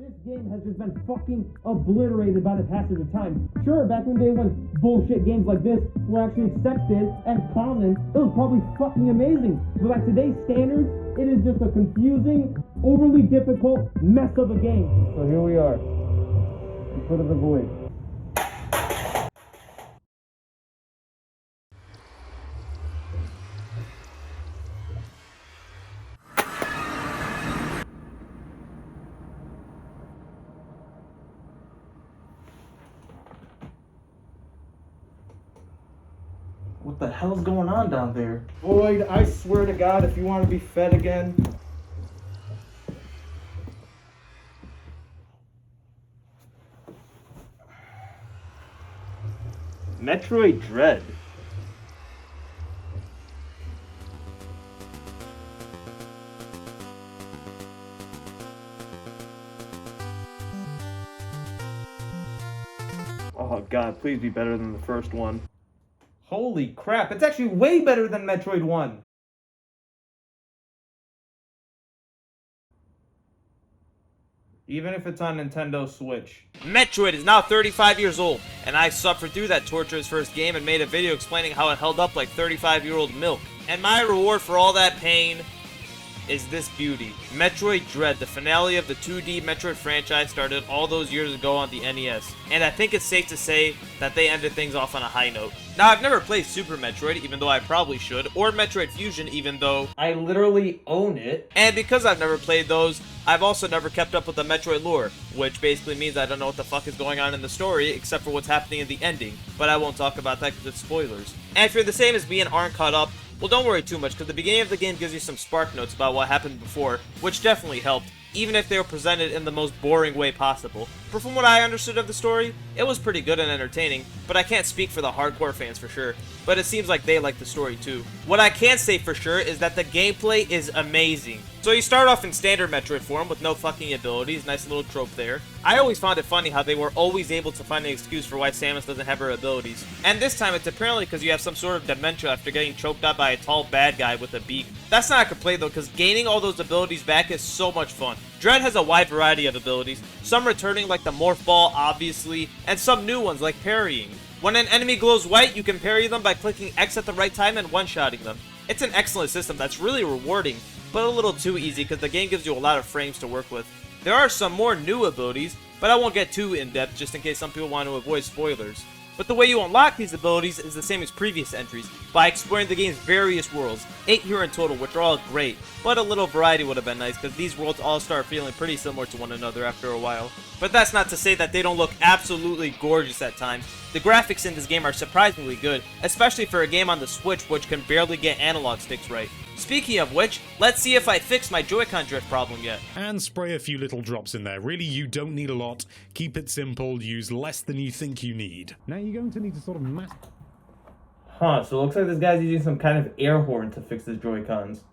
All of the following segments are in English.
This game has just been fucking obliterated by the passage of time. Sure, back in the day when bullshit games like this were actually accepted and common, it was probably fucking amazing. But by today's standards, it is just a confusing, overly difficult mess of a game. So here we are, the foot of the void. What the hell's going on down there? Void, I swear to God, if you want to be fed again. Metroid Dread. Oh god, please be better than the first one. Holy crap, it's actually way better than Metroid 1. Even if it's on Nintendo Switch. Metroid is now 35 years old, and I suffered through that torturous first game and made a video explaining how it held up like 35-year-old milk. And my reward for all that pain is this beauty. Metroid Dread, the finale of the 2D Metroid franchise, started all those years ago on the NES, and I think it's safe to say that they ended things off on a high note. Now, I've never played Super Metroid, even though I probably should, or Metroid Fusion, even though I literally own it. And because I've never played those, I've also never kept up with the Metroid lore, which basically means I don't know what the fuck is going on in the story, except for what's happening in the ending, but I won't talk about that because it's spoilers. And if you're the same as me and aren't caught up, well, don't worry too much, because the beginning of the game gives you some spark notes about what happened before, which definitely helped, even if they were presented in the most boring way possible. But from what I understood of the story, it was pretty good and entertaining, but I can't speak for the hardcore fans for sure. But it seems like they like the story too. What I can say for sure is that the gameplay is amazing. So you start off in standard Metroid form with no fucking abilities, nice little trope there. I always found it funny how they were always able to find an excuse for why Samus doesn't have her abilities. And this time it's apparently because you have some sort of dementia after getting choked out by a tall bad guy with a beak. That's not a complaint though, because gaining all those abilities back is so much fun. Dread has a wide variety of abilities, some returning like the Morph Ball obviously, and some new ones like parrying. When an enemy glows white, you can parry them by clicking X at the right time and one-shotting them. It's an excellent system that's really rewarding, but a little too easy because the game gives you a lot of frames to work with. There are some more new abilities, but I won't get too in-depth just in case some people want to avoid spoilers. But the way you unlock these abilities is the same as previous entries, by exploring the game's various worlds, 8 here in total, which are all great, but a little variety would have been nice because these worlds all start feeling pretty similar to one another after a while. But that's not to say that they don't look absolutely gorgeous at times. The graphics in this game are surprisingly good, especially for a game on the Switch which can barely get analog sticks right. Speaking of which, let's see if I fixed my Joycon drift problem yet. And spray a few little drops in there. Really, you don't need a lot. Keep it simple, use less than you think you need. Now you're going to need to sort of Huh, so it looks like this guy's using some kind of air horn to fix his Joy-Cons.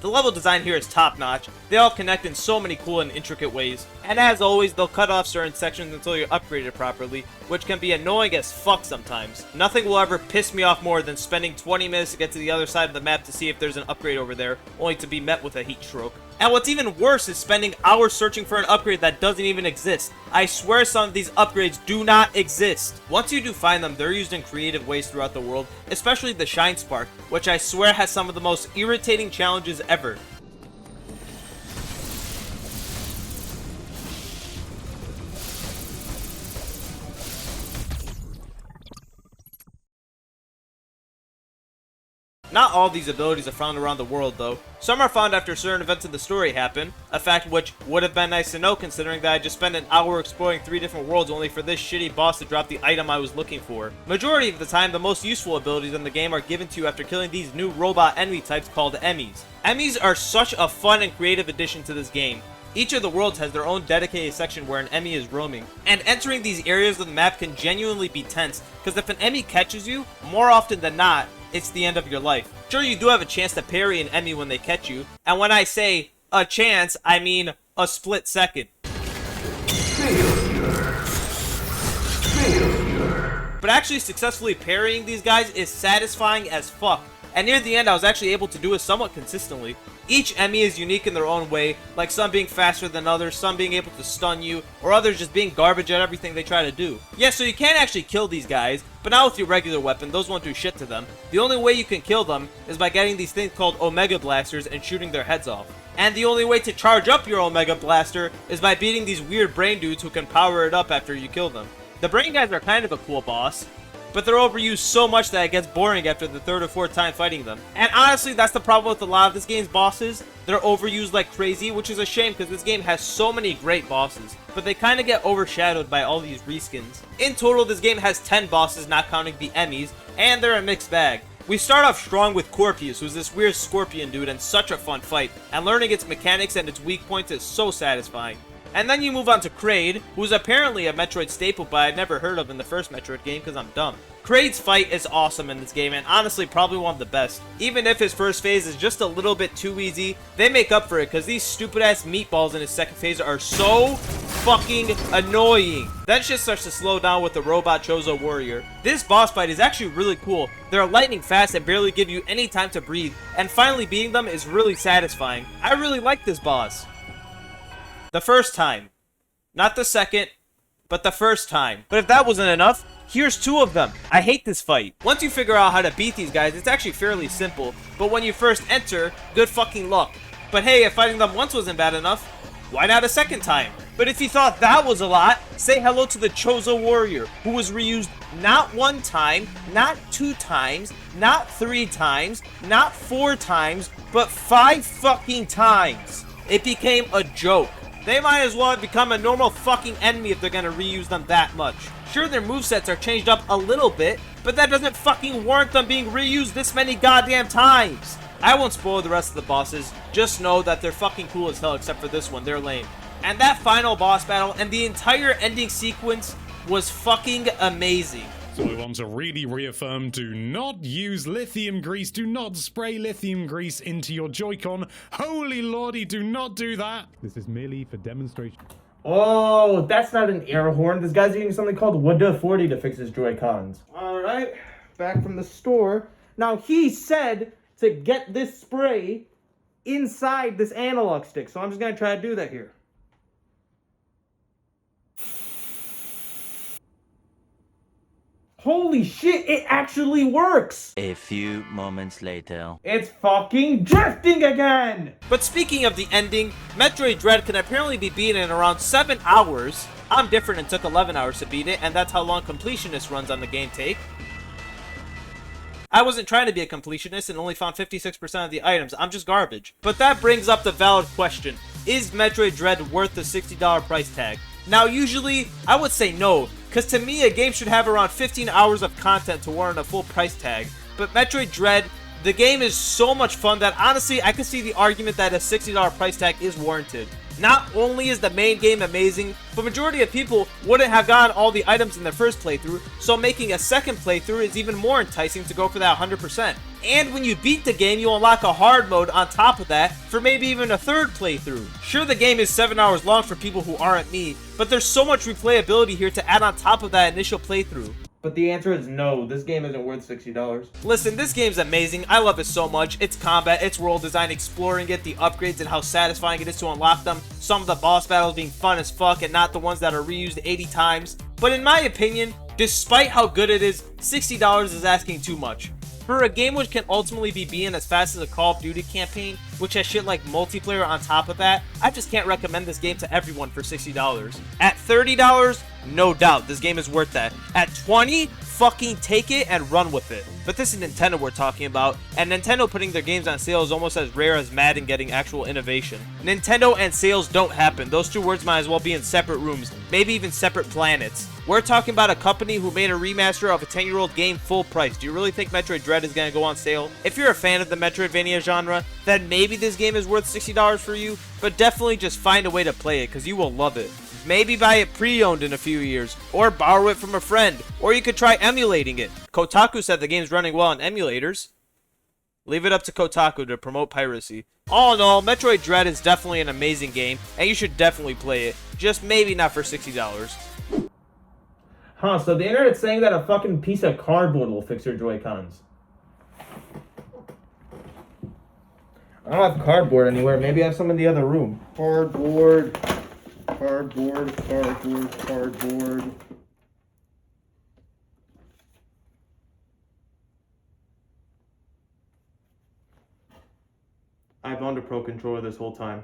The level design here is top notch. They all connect in so many cool and intricate ways. And as always, they'll cut off certain sections until you're upgraded properly, which can be annoying as fuck sometimes. Nothing will ever piss me off more than spending 20 minutes to get to the other side of the map to see if there's an upgrade over there, only to be met with a heat stroke. And what's even worse is spending hours searching for an upgrade that doesn't even exist. I swear some of these upgrades do not exist. Once you do find them, they're used in creative ways throughout the world, especially the Shine Spark, which I swear has some of the most irritating challenges ever. Not all these abilities are found around the world though. Some are found after certain events in the story happen, a fact which would have been nice to know considering that I just spent an hour exploring 3 different worlds only for this shitty boss to drop the item I was looking for. Majority of the time, the most useful abilities in the game are given to you after killing these new robot enemy types called EMMIs. EMMIs are such a fun and creative addition to this game. Each of the worlds has their own dedicated section where an EMMI is roaming, and entering these areas of the map can genuinely be tense, because if an EMMI catches you, more often than not, it's the end of your life. Sure, you do have a chance to parry an EMMI when they catch you, and when I say a chance, I mean a split second. But actually successfully parrying these guys is satisfying as fuck. and near the end I was actually able to do it somewhat consistently. Each EMMI is unique in their own way, like some being faster than others, some being able to stun you, or others just being garbage at everything they try to do. Yeah, so you can actually kill these guys, but not with your regular weapon, those won't do shit to them. The only way you can kill them is by getting these things called Omega Blasters and shooting their heads off. And the only way to charge up your Omega Blaster is by beating these weird brain dudes who can power it up after you kill them. The brain guys are kind of a cool boss, but they're overused so much that it gets boring after the third or fourth time fighting them. And honestly, that's the problem with a lot of this game's bosses. They're overused like crazy, which is a shame because this game has so many great bosses, but they kind of get overshadowed by all these reskins. In total, this game has 10 bosses, not counting the EMMIs, and they're a mixed bag. We start off strong with Corpius, who's this weird scorpion dude and such a fun fight, and learning its mechanics and its weak points is so satisfying. And then you move on to Kraid, who's apparently a Metroid staple, but I'd never heard of in the first Metroid game because I'm dumb. Kraid's fight is awesome in this game, and honestly probably one of the best. Even if his first phase is just a little bit too easy, they make up for it because these stupid ass meatballs in his second phase are so fucking annoying. Then shit starts to slow down with the robot Chozo Warrior. This boss fight is actually really cool. They're lightning fast and barely give you any time to breathe, and finally beating them is really satisfying. I really like this boss. The first time. Not the second, but the first time. But if that wasn't enough, here's two of them. I hate this fight. Once you figure out how to beat these guys, it's actually fairly simple. But when you first enter, good fucking luck. But hey, if fighting them once wasn't bad enough, why not a second time? But if you thought that was a lot, say hello to the Chozo Warrior, who was reused not one time, not 2 times, not 3 times, not 4 times, but 5 fucking times. It became a joke. They might as well have become a normal fucking enemy if they're gonna reuse them that much. Sure, their movesets are changed up a little bit, but that doesn't fucking warrant them being reused this many goddamn times. I won't spoil the rest of the bosses, just know that they're fucking cool as hell except for this one, they're lame. And that final boss battle and the entire ending sequence was fucking amazing. So we want to really reaffirm, do not use lithium grease, do not spray lithium grease into your Joy-Con. Holy lordy, do not do that. This is merely for demonstration. Oh, that's not an air horn. This guy's using something called Wada 40 to fix his Joy-Cons. Alright, back from the store. Now, he said to get this spray inside this analog stick, so I'm just going to try to do that here. Holy shit, it actually works! A few moments later. It's fucking drifting again! But speaking of the ending, Metroid Dread can apparently be beaten in around 7 hours. I'm different and took 11 hours to beat it, and that's how long completionist runs on the game take. I wasn't trying to be a completionist and only found 56% of the items. I'm just garbage. But that brings up the valid question. Is Metroid Dread worth the $60 price tag? Now, usually, I would say no, because to me, a game should have around 15 hours of content to warrant a full price tag. But Metroid Dread, the game is so much fun that honestly, I can see the argument that a $60 price tag is warranted. Not only is the main game amazing, but majority of people wouldn't have gotten all the items in their first playthrough, so making a second playthrough is even more enticing to go for that 100%. And when you beat the game, you unlock a hard mode on top of that for maybe even a third playthrough. Sure, the game is 7 hours long for people who aren't me, but there's so much replayability here to add on top of that initial playthrough. But the answer is no, this game isn't worth $60. Listen, this game's amazing. I love it so much. Its combat, its world design, exploring it, the upgrades, and how satisfying it is to unlock them. Some of the boss battles being fun as fuck and not the ones that are reused 80 times. But in my opinion, despite how good it is, $60 is asking too much. For a game which can ultimately be beaten as fast as a Call of Duty campaign, which has shit like multiplayer on top of that, I just can't recommend this game to everyone for $60. At $30, no doubt, this game is worth that. At $20, fucking take it and run with it. But this is Nintendo we're talking about, and Nintendo putting their games on sale is almost as rare as Madden getting actual innovation. Nintendo and sales don't happen. Those two words might as well be in separate rooms, maybe even separate planets. We're talking about a company who made a remaster of a 10-year-old game full price. Do you really think Metroid Dread is going to go on sale? If you're a fan of the Metroidvania genre, then maybe this game is worth $60 for you, but definitely just find a way to play it because you will love it. Maybe buy it pre-owned in a few years, or borrow it from a friend, or you could try emulating it. Kotaku said the game's running well on emulators. Leave it up to Kotaku to promote piracy. All in all, Metroid Dread is definitely an amazing game, and you should definitely play it, just maybe not for $60. Huh, so the internet's saying that a fucking piece of cardboard will fix your Joy-Cons. I don't have cardboard anywhere. Maybe I have some in the other room. Cardboard. Cardboard. Cardboard. Cardboard. I've owned a Pro Controller this whole time.